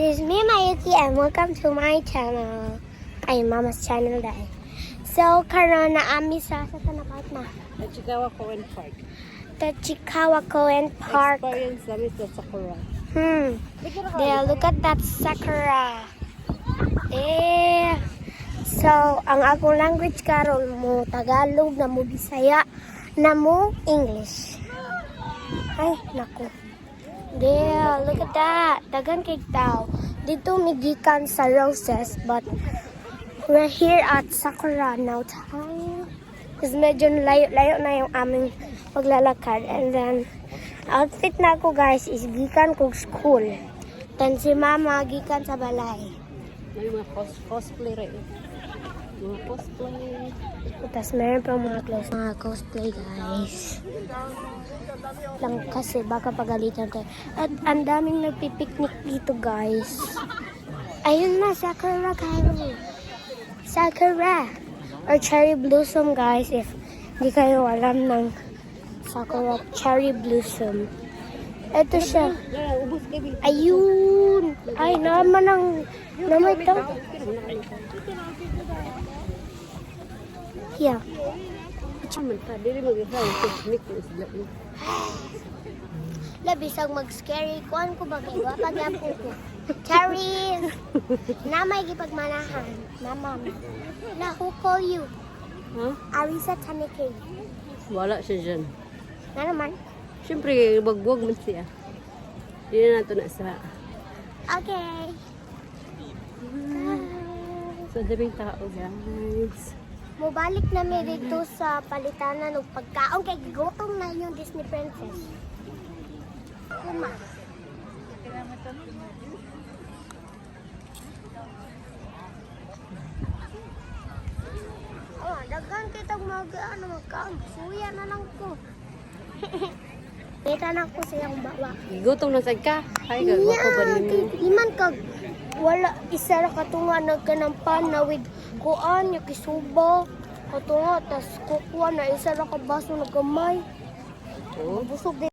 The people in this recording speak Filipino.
is me, Mayuki, and welcome to my channel. Ay, Mama's channel dahil. So, karon na ami sa tanapart na. Tachikawa Cohen Park. Tachikawa Cohen Park. Experience namin sa Sakura. There, look at that sakura. So, ang akong language karon mo Tagalog, na mo Bisaya, na mo English. Ay, naku. There, look at that. Dagan kay tao. Dito migikan sa roses, but we're here at Sakura now time. Kasi medyo layo-layo na yung aming paglalakad. And then, outfit na ako guys is gikan kong school. Then si mama gikan sa balay. May mga cosplay rin. Mga cosplay. Tapos meron pa mga clothes, mga cosplay guys. Lang kasi baka pagalitan tayo. At ang daming nagpipiknik dito guys. Ayun na, Sakura kayo. Sakura. Or cherry blossom guys, if hindi kayo alam ng Sakura cherry blossom. Ito siya. Ayun. Ay, naman ang naman ito. Yeah. Chaman pa, dili mag-isa yung picnic na sila. Labisag mag-scary. Kuhan ko ba kayo? Pag-yapon ko. Cherries! Namay gipagmanahan. Namam. Na, who call you? Ha? Arisa Tanike. Wala siya dyan. Na naman? Siyempre, bagwag man siya. Hindi na nato na sa... Okay. So, daming tao, guys. Mubalik na mi dito sa palitanan ng pagkaon kay gutom na yung Disney princess. Kuma. Oh, daghan kitang magkaon. Suya na lang ko. Kita na ko siyang bawa. Gutom na sad ka. Ay, gagawin ba nimo? Iman kag wala isa ra katunga nagkanampan na with kuan yung kisubo katunga tas kukuha na isa ra ka baso na gamay. Oh. Busog din.